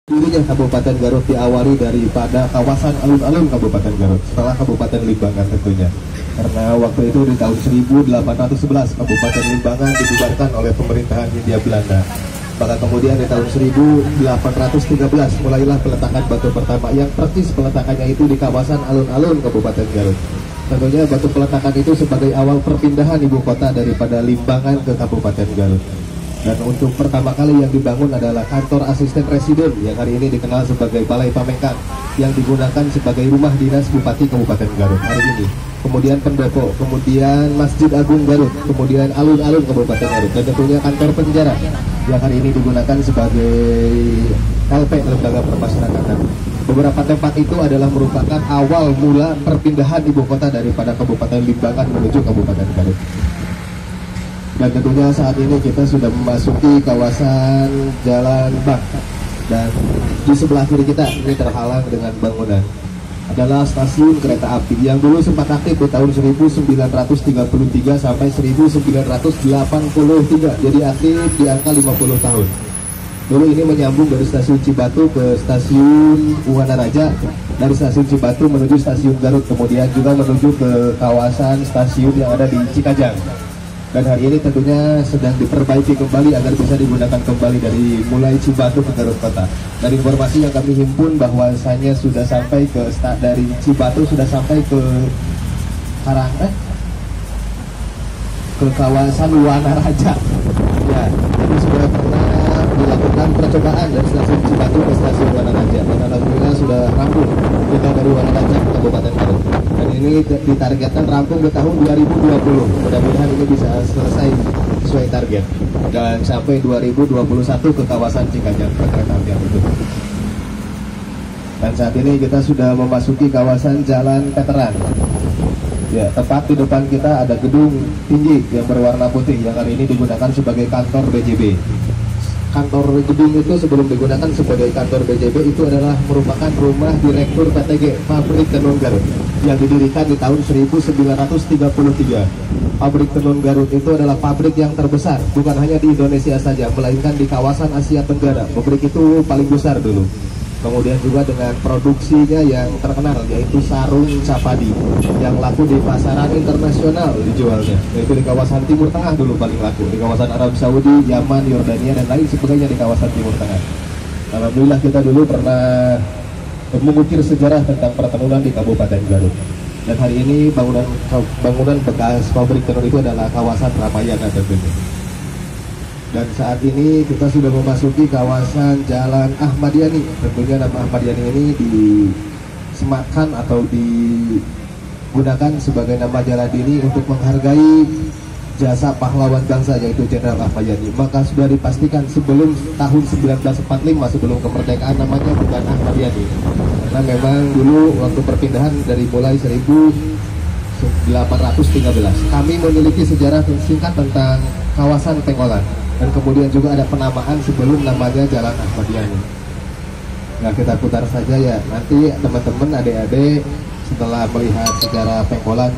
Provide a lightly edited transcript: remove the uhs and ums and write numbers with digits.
Dirinya Kabupaten Garut diawali daripada kawasan alun-alun Kabupaten Garut, setelah Kabupaten Limbangan tentunya. Karena waktu itu di tahun 1811 Kabupaten Limbangan dibubarkan oleh pemerintahan Hindia Belanda. Maka kemudian di tahun 1813 mulailah peletakan batu pertama yang persis peletakannya itu di kawasan alun-alun Kabupaten Garut. Tentunya batu peletakan itu sebagai awal perpindahan ibu kota daripada Limbangan ke Kabupaten Garut. Dan untuk pertama kali yang dibangun adalah kantor asisten residen yang hari ini dikenal sebagai Balai Pamengkang, yang digunakan sebagai rumah dinas Bupati Kabupaten Garut hari ini. Kemudian pendopo, kemudian Masjid Agung Garut, kemudian alun-alun Kabupaten Garut, dan tentunya kantor penjara yang hari ini digunakan sebagai LP, Lembaga Permasyarakatan. Beberapa tempat itu adalah merupakan awal mula perpindahan ibu kota daripada Kabupaten Limbangan menuju Kabupaten Garut. Dan tentunya saat ini kita sudah memasuki kawasan Jalan Bak, dan di sebelah kiri kita ini terhalang dengan bangunan adalah stasiun kereta api yang dulu sempat aktif di tahun 1933 sampai 1983, jadi aktif di angka 50 tahun. Dulu ini menyambung dari stasiun Cibatu ke stasiun Wanaraja, dari stasiun Cibatu menuju stasiun Garut, kemudian juga menuju ke kawasan stasiun yang ada di Cikajang. Dan hari ini tentunya sedang diperbaiki kembali agar bisa digunakan kembali dari mulai Cibatu ke Garut Kota. Dari informasi yang kami himpun bahwasanya sudah sampai ke dari Cibatu sudah sampai ke ke kawasan Wanaraja. Ya, ini sudah pernah dilakukan percobaan dari stasiun Cibatu ke stasiun Wanaraja, dan alhamdulillah sudah rampung kita dari Wanaraja ke Kabupaten Garut. Dan ini ditargetkan rampung di tahun 2020. Mudah-mudahan ini bisa selesai sesuai target dan sampai 2021 ke kawasan Cikajang perkereta apian itu. Dan saat ini kita sudah memasuki kawasan Jalan Veteran. Ya, tepat di depan kita ada gedung tinggi yang berwarna putih yang hari ini digunakan sebagai kantor BJB. Kantor gedung itu sebelum digunakan sebagai kantor BJB itu adalah merupakan rumah Direktur PTG Pabrik Tenun Garut yang didirikan di tahun 1933. Pabrik Tenun Garut itu adalah pabrik yang terbesar bukan hanya di Indonesia saja, melainkan di kawasan Asia Tenggara. Pabrik itu paling besar dulu. Kemudian juga dengan produksinya yang terkenal, yaitu sarung sapadi yang laku di pasaran internasional dijualnya, yaitu di kawasan Timur Tengah dulu paling laku, di kawasan Arab Saudi, Yaman, Yordania, dan lain sebagainya di kawasan Timur Tengah. Alhamdulillah kita dulu pernah mengukir sejarah tentang pertenunan di Kabupaten Garut. Dan hari ini bangunan bekas pabrik tenun itu adalah kawasan Ramayana tentunya. Dan saat ini kita sudah memasuki kawasan Jalan Ahmad Yani. Tentunya nama Ahmad Yani ini disematkan atau digunakan sebagai nama jalan ini untuk menghargai jasa pahlawan bangsa, yaitu Jenderal Ahmad Yani. Maka sudah dipastikan sebelum tahun 1945, sebelum kemerdekaan, namanya bukan Ahmad Yani. Karena memang dulu waktu perpindahan dari mulai 1813 kami memiliki sejarah singkat tentang kawasan Pengkolan. Dan kemudian juga ada penamaan sebelum namanya Jalan Ahmad Yani. Nah, kita putar saja ya, nanti teman-teman adik-adik setelah melihat sejarah Pengkolan